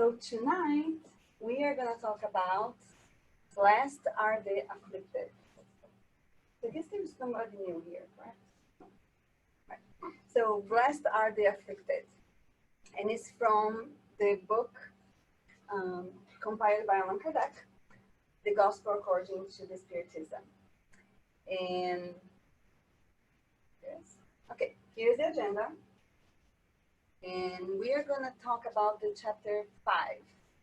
So tonight we are going to talk about blessed are the afflicted. So I guess there's somebody new here, correct? Right. So blessed are the afflicted, and it's from the book compiled by Allan Kardec, The Gospel According to the Spiritism. And yes, okay, here's the agenda. And we are going to talk about the chapter 5,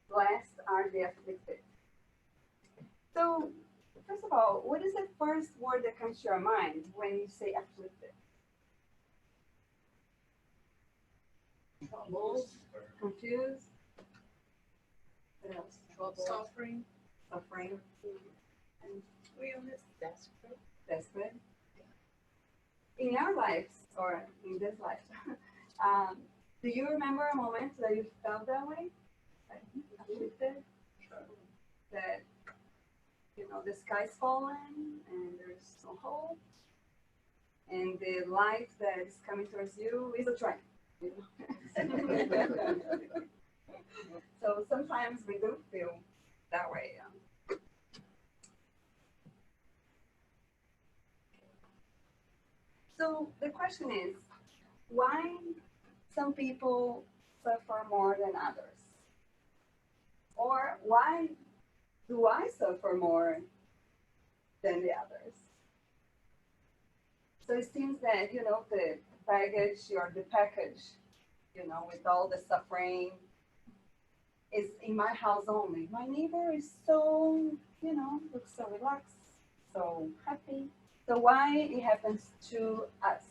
Blessed are the afflicted. So, first of all, what is the first word that comes to your mind when you say afflicted? Troubled, confused. What else? Trouble. Suffering. And we almost desperate. Desperate. In our lives, or in this life, do you remember a moment that you felt that way? Like afflicted? That, you know, the sky's falling and there's no hope, and the light that is coming towards you is a train. You know? So sometimes we do feel that way. So the question is, why some people suffer more than others? Or why do I suffer more than the others? So it seems that, you know, the baggage or the package, you know, with all the suffering is in my house only. My neighbor is so, you know, looks so relaxed, so happy. So why it happens to us?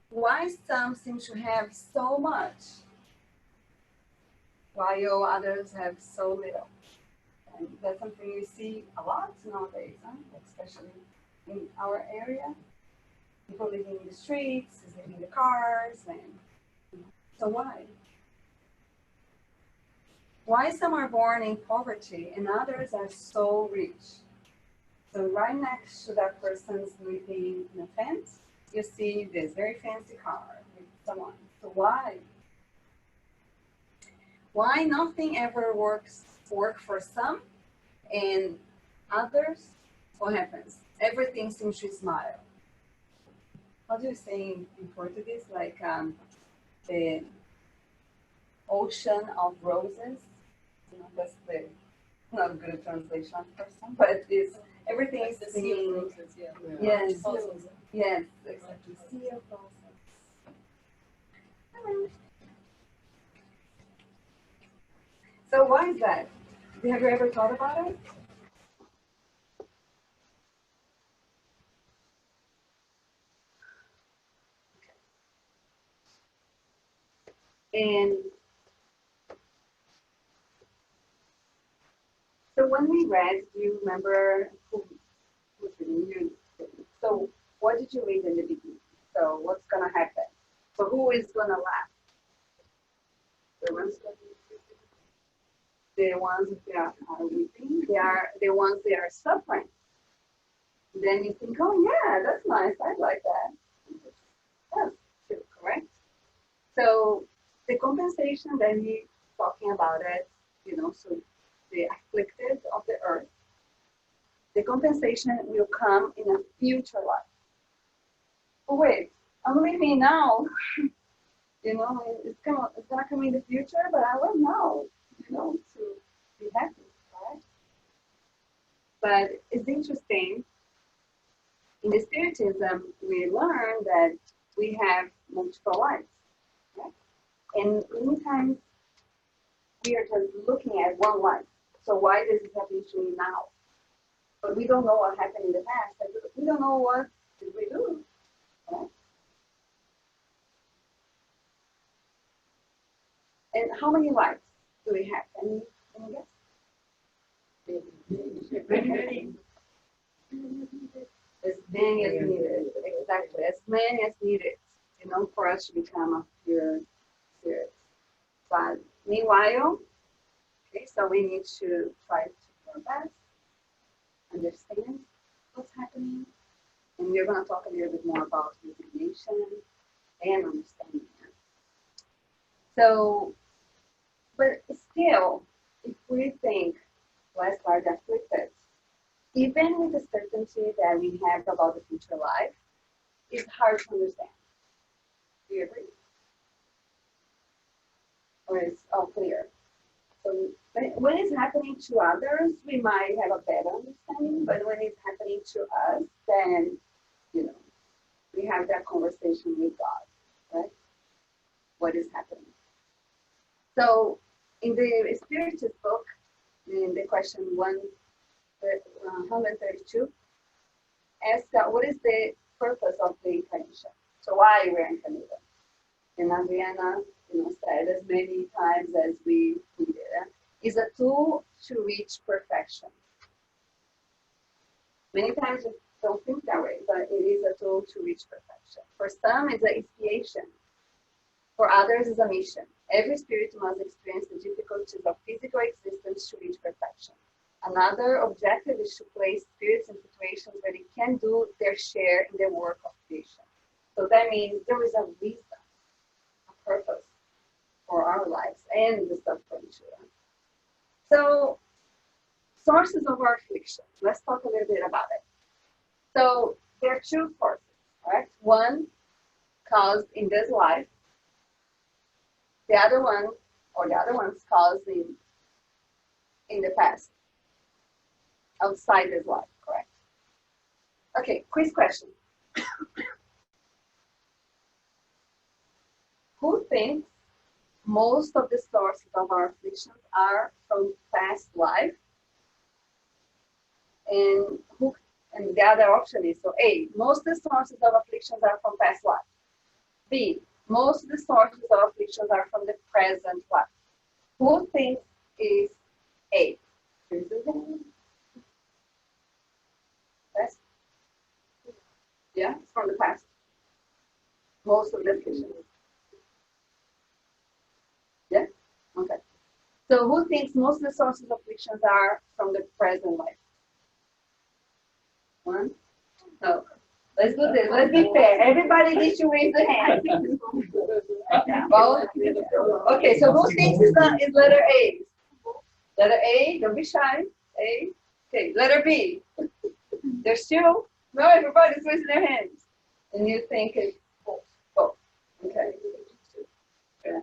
Why some seem to have so much, while others have so little? And that's something you see a lot nowadays, huh? Especially in our area. People living in the streets, living in the cars, and so why? Why some are born in poverty and others are so rich? So right next to that person's living in a fence, you see this very fancy car with someone. So why? Why nothing ever work for some and others? What happens? Everything seems to smile. How do you say in Portuguese? Like the ocean of roses. You know, that's the not a good translation for some, but it's everything is the sea of roses, yeah. Yes, yes, exactly. Sea of roses. So why is that? Have you ever thought about it? And so when we read, do you remember who's reading you? So what did you read in the beginning? So what's gonna happen? So who is gonna laugh? The ones that are weeping, they are the ones that are suffering. Then you think, oh yeah, that's nice, I like that. That's true, correct? So the compensation that he's talking about it, you know, so the afflicted of the earth, the compensation will come in a future life. Oh wait, I'm living now. You know, it's gonna come in the future, but I will now, you know, to be happy, right? But it's interesting. In the Spiritism, we learn that we have multiple lives, right? And many times we are just looking at one life. So why does it happen to me now? But we don't know what happened in the past. We don't know what did we do, right? And how many lives do we have? Any guess? As many as needed, exactly, as many as needed, you know, for us to become a pure spirit. But meanwhile, okay, so we need to try to do our best, understand what's happening, and we're going to talk a little bit more about resignation and understanding. So But still, if we think, let's start afflicted, even with the certainty that we have about the future life, it's hard to understand. Do you agree? Or it's all clear? So when it's happening to others, we might have a better understanding, but when it's happening to us, then, we have that conversation with God, right? What is happening? So in the Spiritist book, in the question 132, asks what is the purpose of the incarnation? So why we're incarnated? And Joanna, said as many times as we did, is a tool to reach perfection. Many times we don't think that way, but it is a tool to reach perfection. For some, it's an expiation. For others, it's a mission. Every spirit must experience the difficulties of physical existence to reach perfection. Another objective is to place spirits in situations where they can do their share in the work of creation. So that means there is a reason, a purpose for our lives and the suffering too. So, sources of our affliction. Let's talk a little bit about it. So, there are two sources, right? One caused in this life. The other one, or the other ones caused in the past, outside this life, correct? Okay, quiz question. Who thinks most of the sources of our afflictions are from past life? And the other option is, so A, most of the sources of afflictions are from past life. B, most of the sources of afflictions are from the present life. Who thinks is A? Yes? Yeah, it's from the past. Most of the afflictions. Yeah? Okay. So who thinks most of the sources of afflictions are from the present life? One? No. Let's do this. Let's be fair. Everybody needs to raise their hand. Well, okay, so who thinks is letter A? Letter A, don't be shy. A. Okay, letter B. There's two. No, everybody's raising their hands. And you think it's both. Okay. Yeah.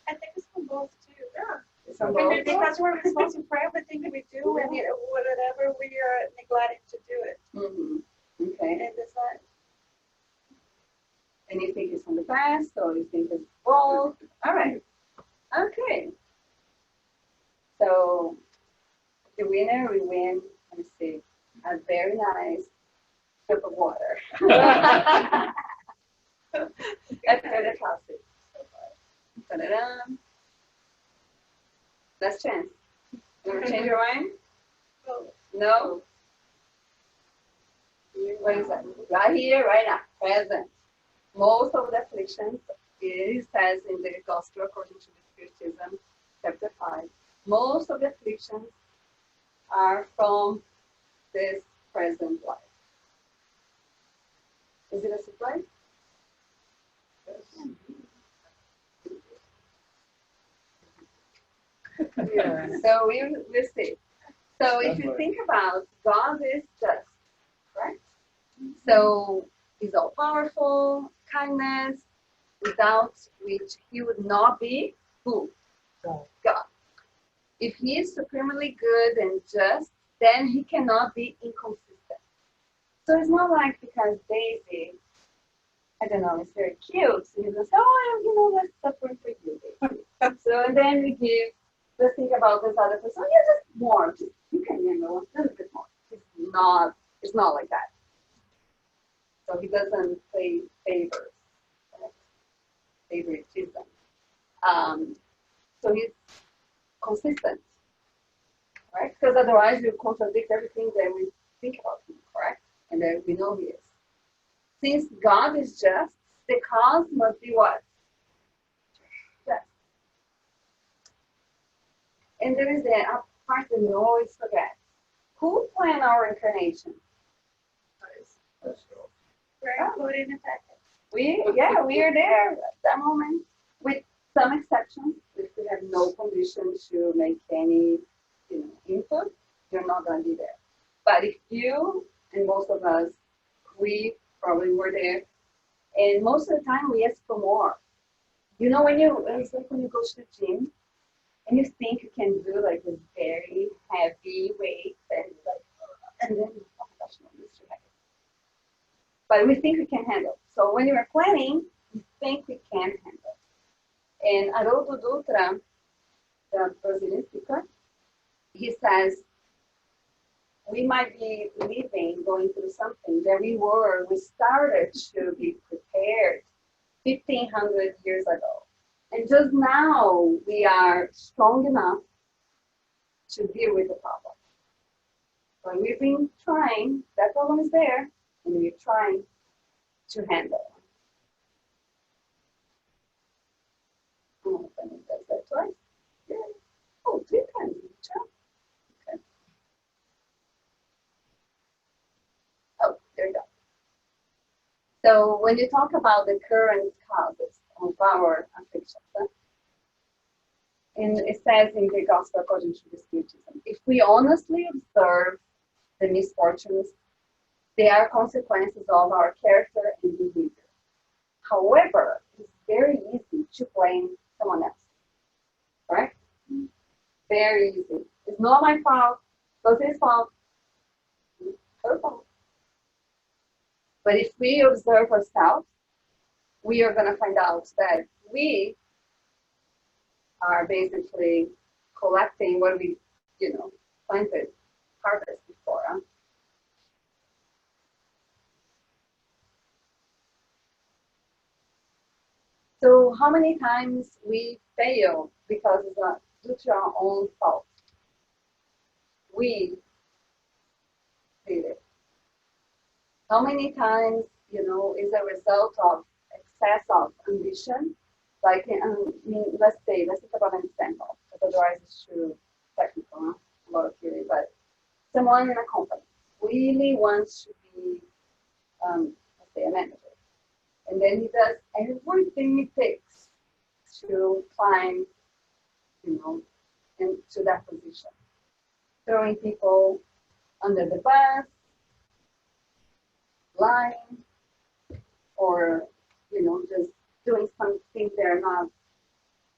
I think it's from both too. Yeah. It's from both. Because we're responsible for everything that we do and whatever we are neglecting to do it. Mm-hmm. Okay. And it's not. And you think it's from the past, or you think it's both? All right. Okay. So the winner, we win. Let me see. A very nice cup of water. That's fantastic. Ta-da-da. Last chance. You want to change your mind? No? What is that? Right here, right now, present. Most of the afflictions, it says in the Gospel according to the Spiritism, chapter 5, most of the afflictions are from this present life. Is it a surprise? Yeah. So we see. So if you think about, God is just, right? So He's all powerful, kindness, without which He would not be who? God. If He is supremely good and just, then He cannot be inconsistent. So it's not like because Daisy, I don't know, is very cute, so He just, let's suffer for you, Daisy. So and then let's think about this other person. Yeah, just more. You can handle a little bit more. It's not like that. So He doesn't play favors, right? Favoritism. So He's consistent, right? Because otherwise you contradict everything that we think about Him, correct? And that we know He is. Since God is just, the cause must be what? Just. And there is a part that we always forget. Who planned our incarnation? We're included in that. We are there at that moment, with some exceptions, which we have no condition. position to make any, input, you're not going to be there. But if you and most of us, we probably were there, and most of the time we ask for more. It's like when you go to the gym and you think you can do like this very heavy weight and then, oh my gosh, no, it's too heavy. But we think we can handle. So when you are planning, you think we can handle. And Haroldo Dutra, the Brazilian speaker, he says, we might be going through something that we started to be prepared 1,500 years ago. And just now we are strong enough to deal with the problem. But we've been trying, that problem is there, and we're trying to handle it. Oh, and it does that twice. Yeah. Oh, 3 times. Okay. Oh, there you go. So when you talk about the current causes of our afflictions, and it says in the Gospel according to the Spiritism, if we honestly observe the misfortunes, they are consequences of our character and behavior. However, it's very easy to blame someone else, right? Very easy. It's not my fault. It was his fault. Her fault. But if we observe ourselves, we are going to find out that we are basically collecting what we, planted, harvest before. Huh? So how many times we fail because it's not due to our own fault? We did it. How many times, is a result of excess of ambition? Like, let's think about an example, because otherwise it's too technical, huh? A lot of theory, but someone in a company really wants to be, let's say, a manager. And then he does everything it takes to climb, into that position. Throwing people under the bus, lying, or, just doing some things that are not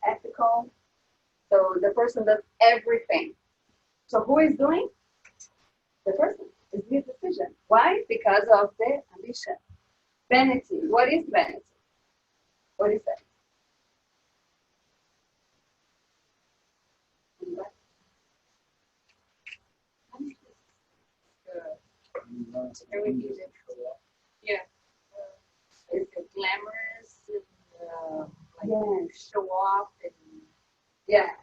ethical. So the person does everything. So who is doing? The person. It's his decision. Why? Because of the ambition. Vanity. What is vanity? What is that? Yeah. It's glamorous and show off and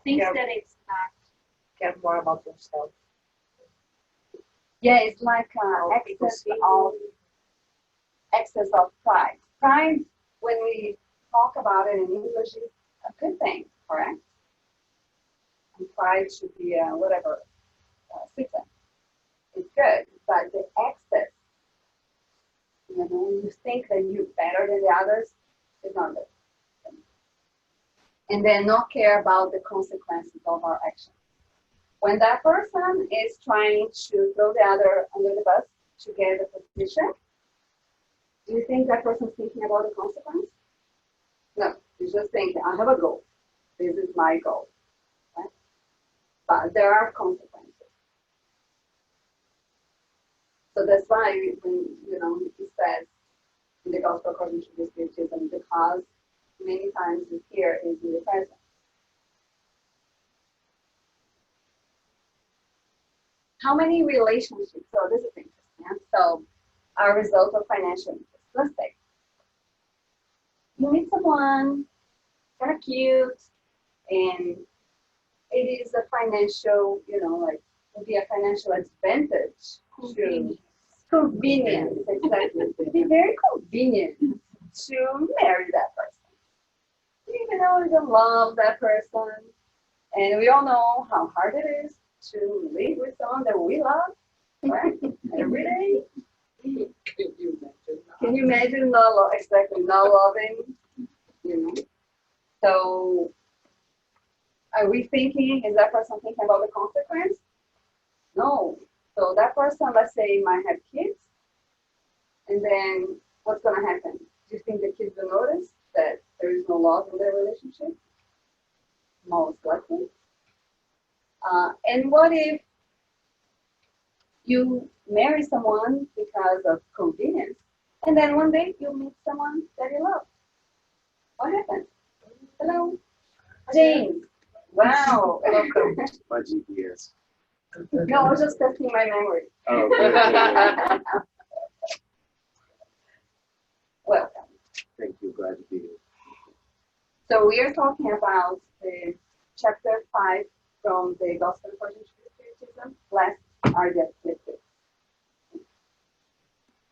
things that it's not. Care more about yourself. Yeah, it's like excess of pride. Pride, when we talk about it in English, is a good thing, correct? And pride should be citizen. It's good, but the excess, you think that you're better than the others, is not good. And then not care about the consequences of our actions. When that person is trying to throw the other under the bus to get the position, do you think that person's thinking about the consequence? No, he's just thinking, I have a goal. This is my goal. Right? But there are consequences. So that's why when he says in the Gospel according to the Spiritism, the cause many times is here is in the present. How many relationships? So this is interesting. Yeah? So are a result of financial interest. Let's say you meet someone, kind of cute, and it is a financial, would be a financial advantage. Convenience, exactly. It'd be very convenient to marry that person. Even though we don't love that person, and we all know how hard it is to live with someone that we love, right? Every day. Can you imagine not loving? So Are we thinking, is that person thinking about the consequence? No. So that person, let's say, might have kids, and then what's going to happen? Do you think the kids will notice that there is no love in their relationship? Most likely. And what if you marry someone because of convenience, and then one day you meet someone that you love? What happens? Hello, James. Wow. Welcome to my GPS. No, I was just testing my memory. Oh, good. Welcome. Thank you. Glad to be here. So we are talking about the chapter 5 from the Gospel according to Spiritism. Last are the Afflicted.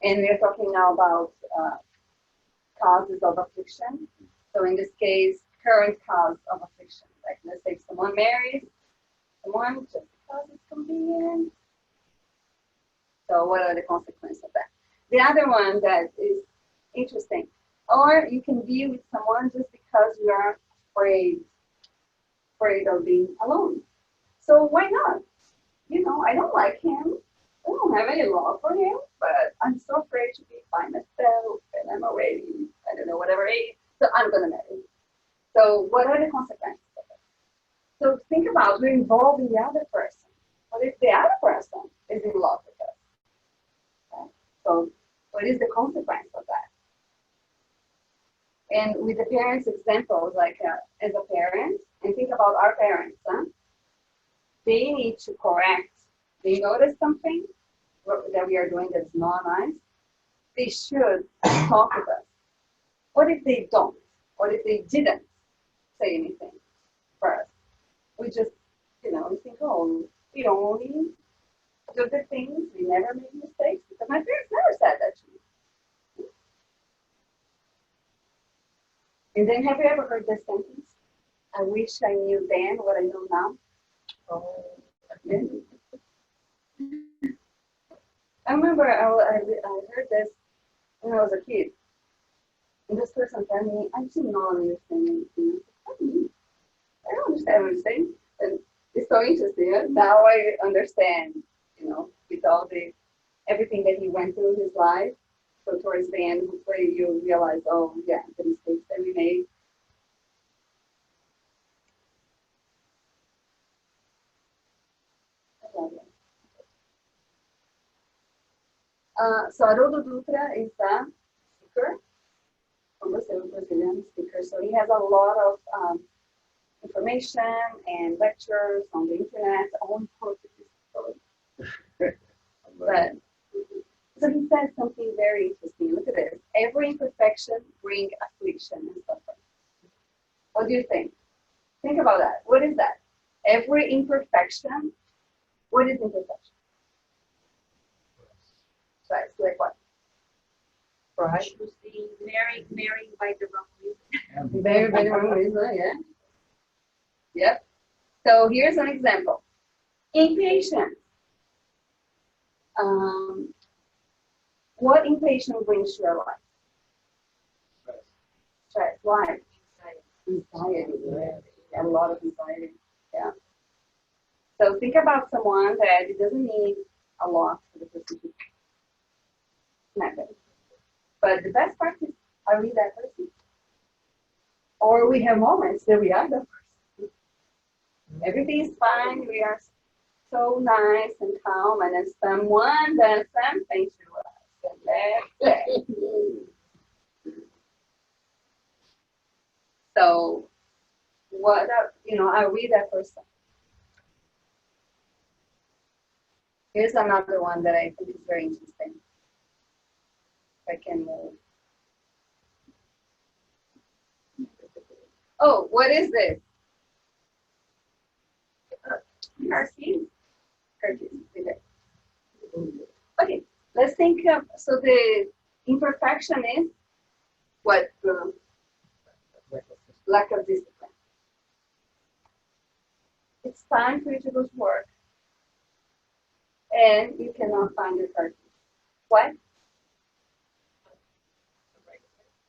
And we're talking now about causes of affliction. So in this case, current cause of affliction. Like let's say someone marries someone just because it's convenient. So what are the consequences of that? The other one that is interesting. Or you can be with someone just because you are afraid of being alone. So why not? You know, I don't like him. I don't have any love for him, but I'm so afraid to be by myself, and I'm already, I don't know, whatever age, so I'm going to marry him. So what are the consequences of it? So think about, we're involving the other person. What if the other person is in love with us? Okay? So what is the consequence of that? And with the parents' examples, like as a parent, and think about our parents, they need to correct. They notice something that we are doing that's not nice. They should talk with us. What if they don't? What if they didn't say anything for us? We just, we think, oh, we only do good things. We never make mistakes. Because my parents never said that to me. And then have you ever heard this sentence? I wish I knew then what I know now. Oh, I remember I heard this when I was a kid. And this person told me, I did not understand anything. What do you mean? I don't understand what you're saying. And it's so interesting. Now I understand, with all everything that he went through in his life. So towards the end, where you realize, oh, yeah, the mistakes that we made. So Haroldo Dutra is a speaker, from Brazilian speaker. So he has a lot of information and lectures on the internet, on Portuguese. But so he says something very interesting. Look at this. Every imperfection brings affliction and suffering. What do you think? Think about that. What is that? Every imperfection. What is imperfection? Right. Like what? Right. Marrying by the wrong reason. Very, very wrong reason. Yeah. Yep. So here's an example. Impatience. What impatience brings to your life? Stress. Why? Anxiety. Yeah. A lot of anxiety. Yeah. So think about someone that it doesn't need a lot for the person to happen. But the best part is, are we that person? Or we have moments that we are that person. Everything is fine. We are so nice and calm, and then someone does something to us, and that's it. So, what are we that person? Here's another one that I think is very interesting. If I can move. Oh, what is this? Cartoon. Okay, let's think of, so the imperfection is what? Lack of discipline. It's time for you to go to work, and you cannot find your car keys. What?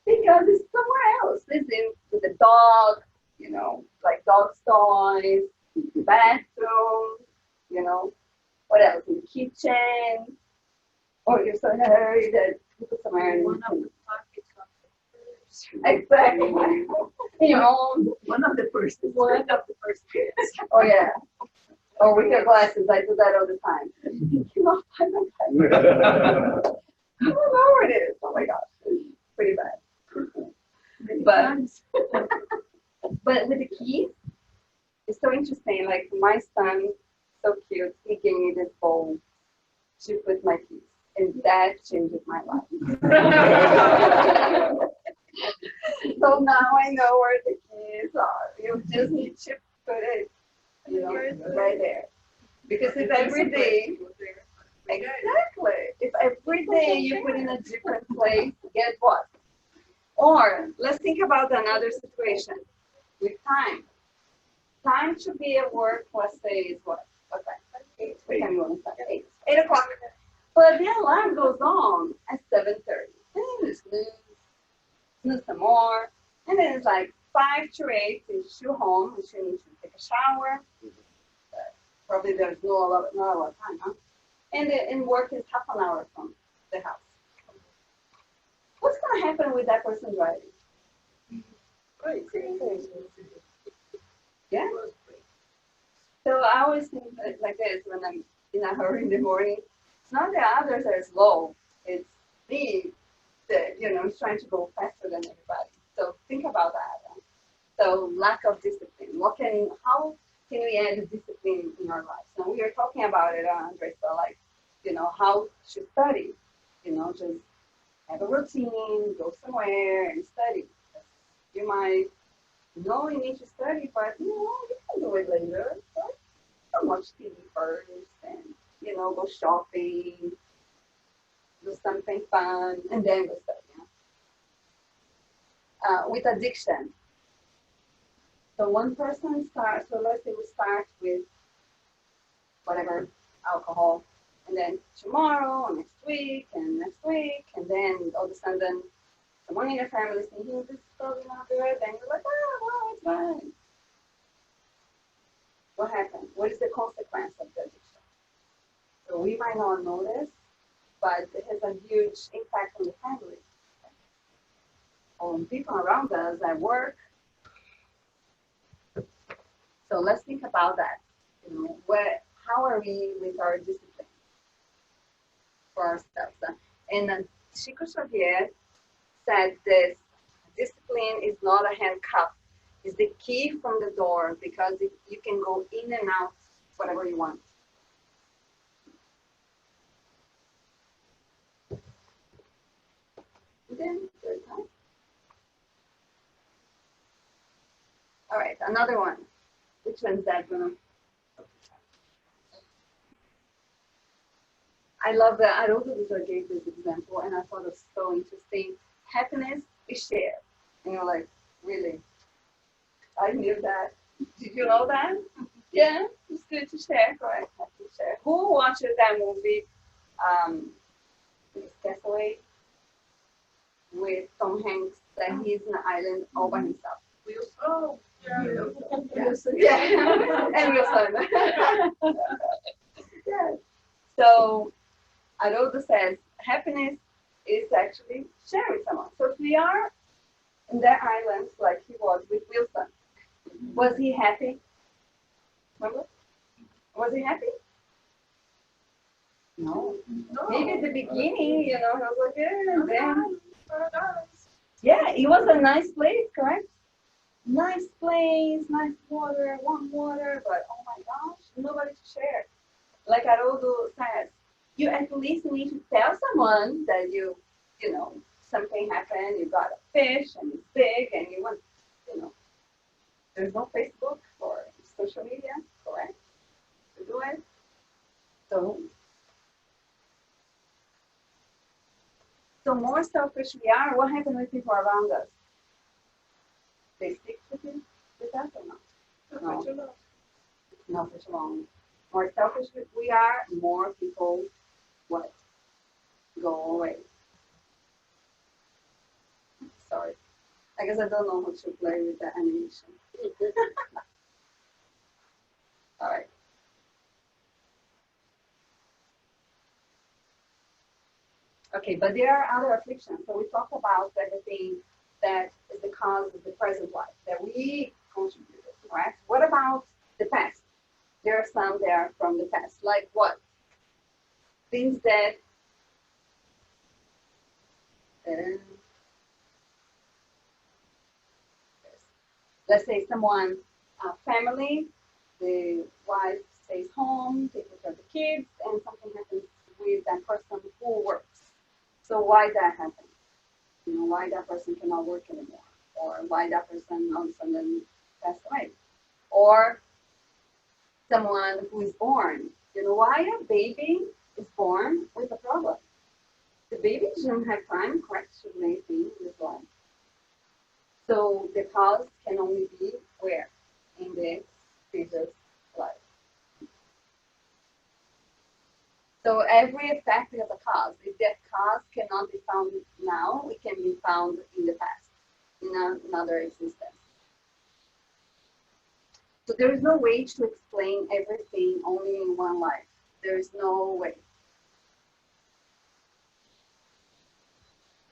Because it's somewhere else. It's with the dog, you know, like dog's toys, bathroom, you know, what else? In the kitchen. Or you're so in a hurry that you put somewhere in One of the pockets of the purse. exactly. In your own. One of the first kids. Oh yeah. Or with your glasses, I do that all the time. You know, I don't know where it is. Oh my gosh, it's pretty bad. But with the keys, it's so interesting. Like my son, so cute. He gave me this bowl to put my keys, and that changed my life. So now I know where the keys are. You just need to put it, you know, right there. Because if every day, exactly, if every day you put in a different place, guess what? Or let's think about another situation with time. Time should be at work, let's say is what? Okay. 8. What time you want to start? 8. 8 o'clock. But the alarm goes on at 7:30. And then you snooze some more. And then it's like 5 to 8, it's you home, and you need to take a shower. Probably there's not a lot of time, huh? And work is half an hour from the house. What's going to happen with that person driving? Yeah. So I always think like this when I'm in a hurry in the morning. It's not the others that are slow. It's me that, you know, is trying to go faster than everybody. So think about that. Huh? So lack of discipline. How can we add discipline in our lives? Now we are talking about it, Andres, so like, you know, how to study. You know, just have a routine, go somewhere and study. You might know you need to study, but you know, you can do it later. So don't watch TV first and, you know, go shopping, do something fun, and then go study. With addiction. So one person starts, so let's say we start with whatever, alcohol, and then tomorrow, and next week, and then all of a sudden, someone in your family is thinking, this is probably not good, and you're like, oh, well, it's fine. What happened? What is the consequence of the addiction? So we might not notice, but it has a huge impact on the family, on people around us at work. So let's think about that. You know, how are we with our discipline for ourselves? And Chico Xavier said this: discipline is not a handcuff; it's the key from the door, because you can go in and out whatever you want. Then third time. All right, another one. Which one's that, Bruno? I love that. I also gave this example, and I thought it was so interesting. Happiness is shared. And you're like, really? I knew that. Did you know that? Yeah, it's good to share, correct? Have to share. Who watches that movie, Castaway, with Tom Hanks, that he's in an island all by himself? Oh, yeah. Yeah. And Wilson. Yeah. So Haroldo says happiness is actually sharing someone. So if we are in that island like he was with Wilson, was he happy? Remember? Was he happy? No. Maybe at the beginning, you know, he was like, yeah, and then. Yeah, it was a nice place, correct? Nice place, nice water, warm water, but oh my gosh, nobody to share. Like Haroldo says, you at least need to tell someone that you know, something happened, you got a fish and it's big and you want, you know, there's no Facebook or social media, correct? To do it. So more selfish we are, what happens with people around us? They stick with us or not? No. Not for too long. More selfish we are, more people what? Go away. Sorry. I guess I don't know how to play with the animation. All right. Okay, but there are other afflictions. So we talk about everything that is the cause of the present life that we contributed, right? What about the past? There are some there from the past, like what? Things that let's say someone, family, the wife stays home, taking care of the kids, and something happens with that person who works. So why that happens? You know, why that person cannot work anymore, or why that person all of a sudden passed away, or someone who is born. You know, why a baby is born with a problem? The baby doesn't have time, correct, to do anything in his life. So the cause can only be where? In the previous life. So every effect has a cause. If that cause cannot be found now, it can be found in the past, in another existence. So there is no way to explain everything only in one life. There is no way.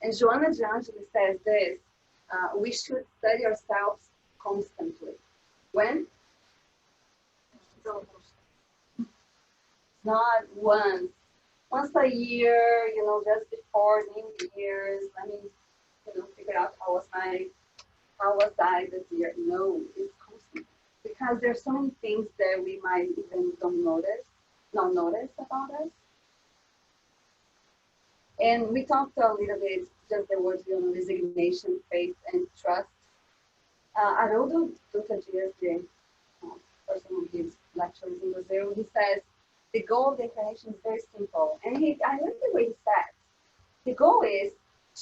And Joanna de Angelis says this, we should study ourselves constantly. When? Not once. Once a year, you know, just before New Year's, let me, you know, figure out how was I this year. No, it's constant. Because there's so many things that we might even not notice about us. And we talked a little bit, just the words, you know, resignation, faith, and trust. Haroldo Dutra Dias, the person who gives lectures in Brazil, he says, the goal of the incarnation is very simple. And I like the way he said, the goal is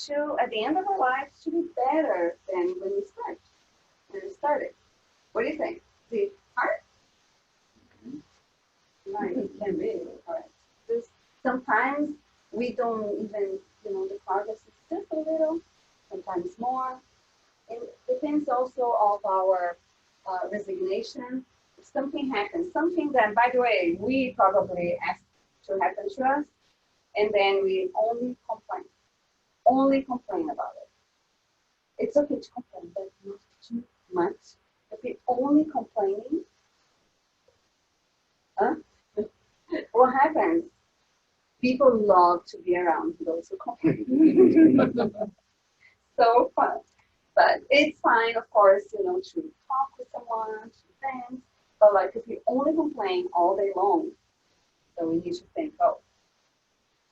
to, at the end of our lives, to be better than when we started. What do you think? Is it hard? Right, it can be, correct. Just sometimes we don't even, you know, the progress is just a little, sometimes more. It depends also of our resignation. If something happens, something that, by the way, we probably asked to happen to us, and then we only complain about it. It's okay to complain, but not too much. If we're only complaining, what happens? People love to be around those who complain. So fun. But it's fine, of course, you know, to talk with someone, to vent. But like if you only complain all day long, then we need to think, oh.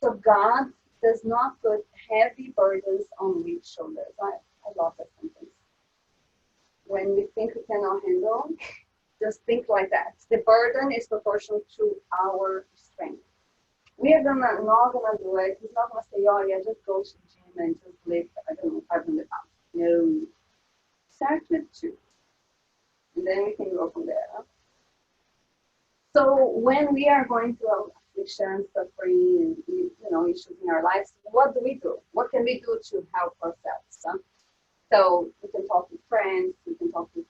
So God does not put heavy burdens on weak shoulders. I love that sentence. When we think we cannot handle, just think like that. The burden is proportional to our strength. We are not gonna do it. He's not gonna say, oh yeah, just go to the gym and just lift, I don't know, 500 pounds. No. Start with 2. And then we can go from there. Huh? So when we are going through affliction, suffering, and you know, issues in our lives, what do we do? What can we do to help ourselves? Huh? So we can talk with friends, we can talk with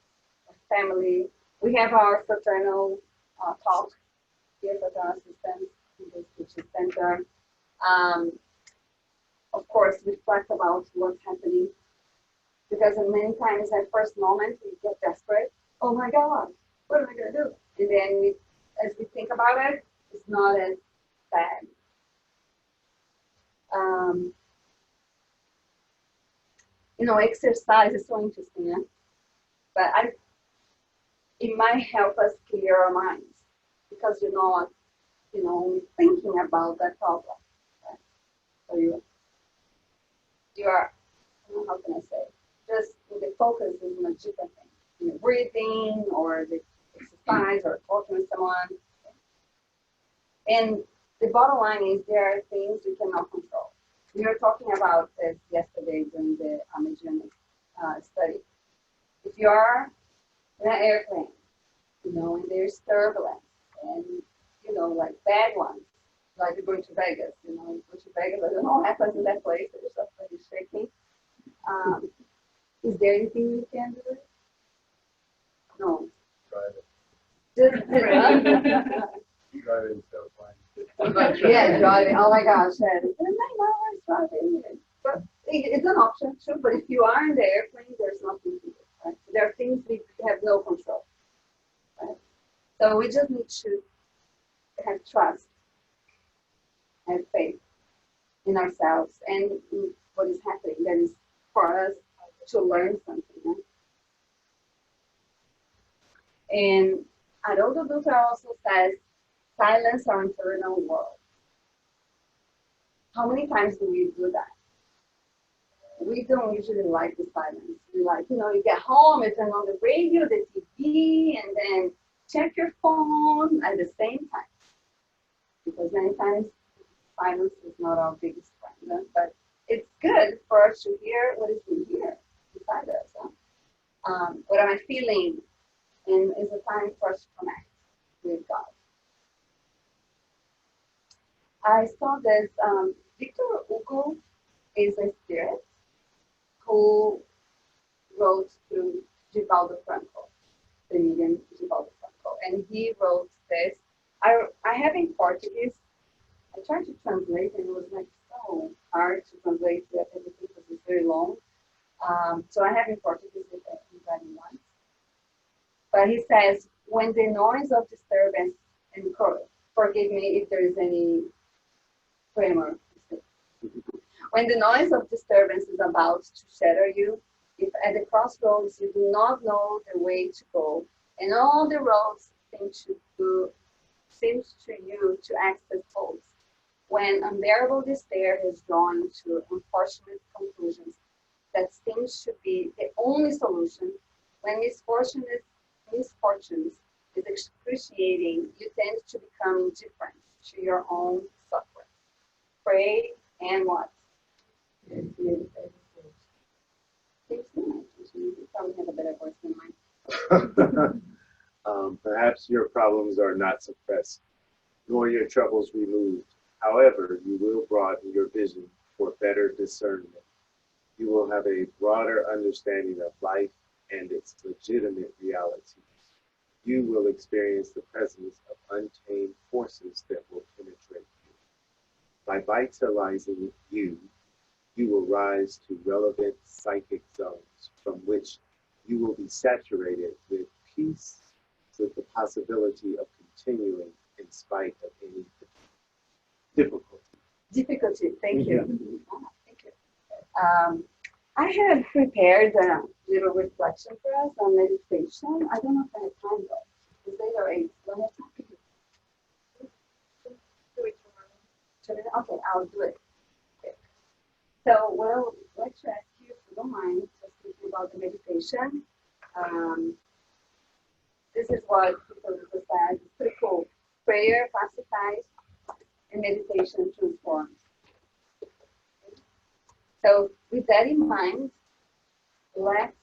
our family. We have our fraternal talk here, fraternal assistance in the teaching center. Of course, reflect about what's happening. Because many times at first moment we get desperate. Oh my God, what am I going to do? And then as we think about it, it's not as bad. You know, exercise is so interesting, yeah? But it might help us clear our minds because you're not, you know, only thinking about that problem. Right? So you are, how can I say? Just the focus is on a different thing. You know, breathing or the exercise or talking with someone. And the bottom line is there are things we cannot control. We were talking about this yesterday during the Amazonian study. If you are in an airplane, you know, and there's turbulence and, you know, like bad ones, like you're going to Vegas, you know, you go to Vegas, I don't know what happens in that place, there's something shaking. Is there anything you can do? No. Driving. Just Driving so fine. yeah, driving. Oh my gosh, 9 hours driving. But it's an option too. But if you are in the airplane, there's nothing to do. Right? There are things we have no control. Right? So we just need to have trust, have faith in ourselves and in what is happening. That is for us to learn something. Right? And Haroldo Dutra also says, silence our internal world. How many times do we do that? We don't usually like the silence. We like, you get home, you turn on the radio, the TV, and then check your phone at the same time. Because many times silence is not our biggest friend. But it's good for us to hear what is in here inside us. What am I feeling? And it's a time for us to connect with God. I saw this, Victor Hugo is a spirit who wrote through Givaldo Franco, the medium Givaldo Franco. And he wrote this. I have in Portuguese. I tried to translate and it was like so hard to translate everything because it's very long. So I have in Portuguese if anybody wants. But he says, when the noise of disturbance, and forgive me if there is any grammar mistake. When the noise of disturbance is about to shatter you, if at the crossroads you do not know the way to go, and all the roads seems to you to access holes, when unbearable despair has drawn you to unfortunate conclusions that seems to be the only solution, when misfortunes is excruciating, you tend to become indifferent to your own suffering. Pray and what? You probably have a better voice than mine. Perhaps your problems are not suppressed, nor your troubles removed. However, you will broaden your vision for better discernment. You will have a broader understanding of life and its legitimate realities. You will experience the presence of untamed forces that will penetrate you. By vitalizing you, you will rise to relevant psychic zones from which you will be saturated with peace, with the possibility of continuing in spite of any difficulty. Thank you. Thank you. I have prepared a little reflection for us on meditation. I don't know if I have time though. It's 8 or 8. Do I have time? Do it tomorrow. Okay, I'll do it quick. So, well, let's ask you, if you don't mind, just thinking about the meditation. This is what Peter said. It's pretty cool. Prayer pacifies and meditation transforms. So with that in mind, let's